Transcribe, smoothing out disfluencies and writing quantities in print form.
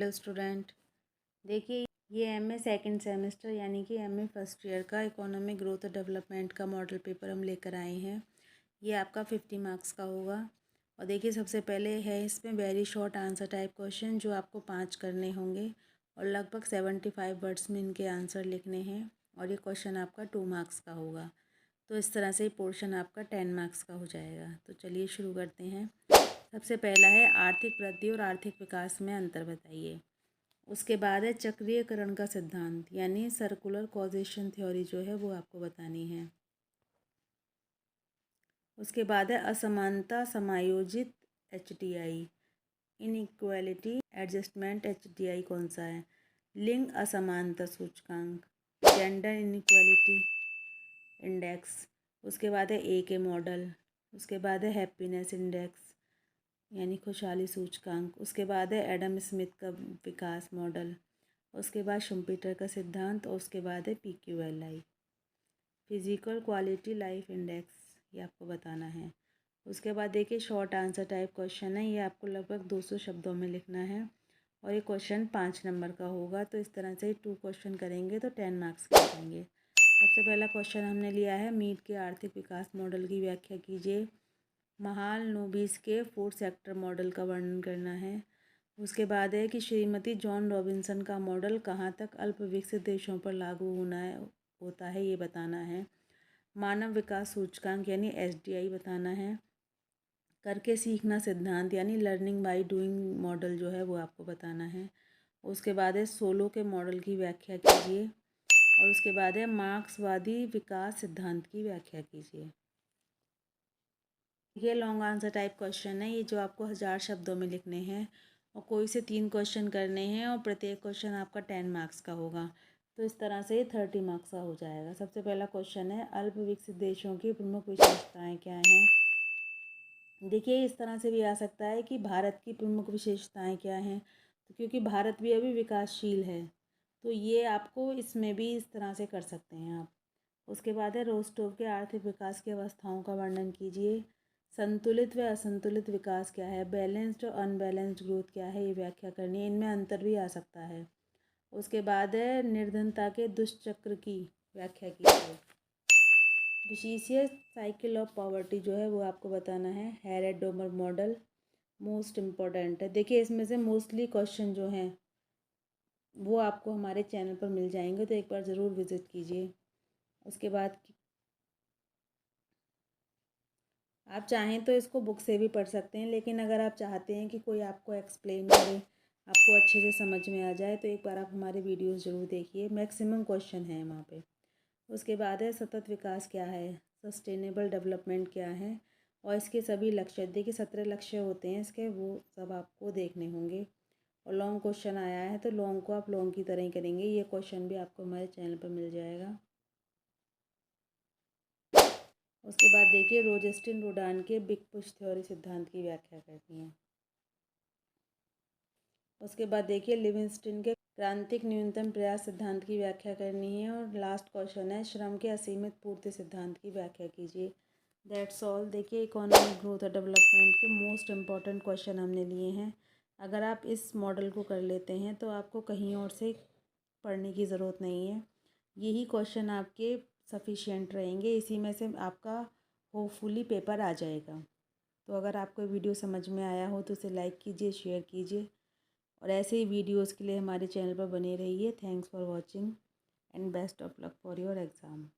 Hello student, देखिए ये MA second semester यानी कि एमए फर्स्ट ईयर का इकोनॉमिक ग्रोथ और डेवलपमेंट का मॉडल पेपर हम लेकर आए हैं। ये आपका 50 मार्क्स का होगा। और देखिए सबसे पहले है इसमें very short answer type question जो आपको 5 करने होंगे और लगभग 75 वर्ड्स में इनके आंसर लिखने हैं। और ये क्वेश्चन आपका 2 मार्क्स का होगा। तो इस तरह से पोर्शन आपका 10 मार्क्स का हो जाएगा। तो चलिए शुरू करते हैं। सबसे पहला है आर्थिक वृद्धि और आर्थिक विकास में अंतर बताइए। उसके बाद है चक्रीयकरण का सिद्धांत यानी सर्कुलर कॉजेशन थ्योरी जो है वो आपको बतानी है। उसके बाद है असमानता समायोजित HDI, इनइक्वालिटी एडजस्टमेंट HDI कौन सा है। लिंग असमानता सूचकांक, जेंडर इनइक्वालिटी इंडेक्स। उसके बाद है ए के मॉडल। उसके बाद है हैप्पीनेस इंडेक्स यानी खुशहाली सूचकांक। उसके बाद है एडम स्मिथ का विकास मॉडल। उसके बाद शुम्पीटर का सिद्धांत और उसके बाद है PQLI, physical quality life index, ये आपको बताना है। उसके बाद देखिए शॉर्ट आंसर टाइप क्वेश्चन है, ये आपको लगभग 200 शब्दों में लिखना है और ये क्वेश्चन 5 नंबर का होगा। तो इस तरह से 2 क्वेश्चन करेंगे तो 10 मार्क्स के देंगे। सबसे पहला क्वेश्चन हमने लिया है मीट के आर्थिक विकास मॉडल की व्याख्या कीजिए। महालनोबिस के 4 सेक्टर मॉडल का वर्णन करना है। उसके बाद है कि श्रीमती जॉन रॉबिन्सन का मॉडल कहाँ तक अल्प विकसित देशों पर लागू होता है ये बताना है। मानव विकास सूचकांक यानी HDI बताना है। करके सीखना सिद्धांत यानी लर्निंग बाय डूइंग मॉडल जो है वो आपको बताना है। उसके बाद है सोलो के मॉडल की व्याख्या कीजिए और उसके बाद है मार्क्सवादी विकास सिद्धांत की व्याख्या कीजिए। ये लॉन्ग आंसर टाइप क्वेश्चन है, ये जो आपको 1000 शब्दों में लिखने हैं और कोई से 3 क्वेश्चन करने हैं और प्रत्येक क्वेश्चन आपका 10 मार्क्स का होगा। तो इस तरह से 30 मार्क्स का हो जाएगा। सबसे पहला क्वेश्चन है अल्प विकसित देशों की प्रमुख विशेषताएं क्या हैं। देखिए इस तरह से भी आ सकता है कि भारत की प्रमुख विशेषताएं क्या हैं, तो क्योंकि भारत भी अभी विकासशील है तो ये आपको इसमें भी इस तरह से कर सकते हैं आप। उसके बाद है रोस्टोव के आर्थिक विकास की अवस्थाओं का वर्णन कीजिए। संतुलित व असंतुलित विकास क्या है, बैलेंस्ड और अनबैलेंस्ड ग्रोथ क्या है, ये व्याख्या करनी है। इनमें अंतर भी आ सकता है। उसके बाद है निर्धनता के दुष्चक्र की व्याख्या कीजिए। विशिष्य साइकिल ऑफ पॉवर्टी जो है वो आपको बताना है। हैरेड डोमर मॉडल मोस्ट इम्पॉर्टेंट है। देखिए इसमें से मोस्टली क्वेश्चन जो हैं वो आपको हमारे चैनल पर मिल जाएंगे, तो एक बार ज़रूर विज़िट कीजिए। उसके बाद आप चाहें तो इसको बुक से भी पढ़ सकते हैं, लेकिन अगर आप चाहते हैं कि कोई आपको एक्सप्लेन करे, आपको अच्छे से समझ में आ जाए, तो एक बार आप हमारे वीडियोस ज़रूर देखिए। मैक्सिमम क्वेश्चन हैं वहाँ पे। उसके बाद है सतत विकास क्या है, सस्टेनेबल डेवलपमेंट क्या है और इसके सभी लक्ष्य। देखिए 17 लक्ष्य होते हैं इसके, वो सब आपको देखने होंगे। और लॉन्ग क्वेश्चन आया है तो लॉन्ग को आप लॉन्ग की तरह ही करेंगे। ये क्वेश्चन भी आपको हमारे चैनल पर मिल जाएगा। उसके बाद देखिए रोजेस्टिन रोडान के बिग पुश थ्योरी सिद्धांत की व्याख्या करनी है। उसके बाद देखिए लिविंगस्टन के क्रांतिक न्यूनतम प्रयास सिद्धांत की व्याख्या करनी है। और लास्ट क्वेश्चन है श्रम के असीमित पूर्ति सिद्धांत की व्याख्या कीजिए। That's all. देखिए इकोनॉमिक ग्रोथ और डेवलपमेंट के मोस्ट इम्पॉर्टेंट क्वेश्चन हमने लिए हैं। अगर आप इस मॉडल को कर लेते हैं तो आपको कहीं और से पढ़ने की ज़रूरत नहीं है। यही क्वेश्चन आपके सफिशिएंट रहेंगे, इसी में से आपका होपफुली पेपर आ जाएगा। तो अगर आपको वीडियो समझ में आया हो तो इसे लाइक कीजिए, शेयर कीजिए और ऐसे ही वीडियोस के लिए हमारे चैनल पर बने रहिए। Thanks for watching and best of luck for your exam.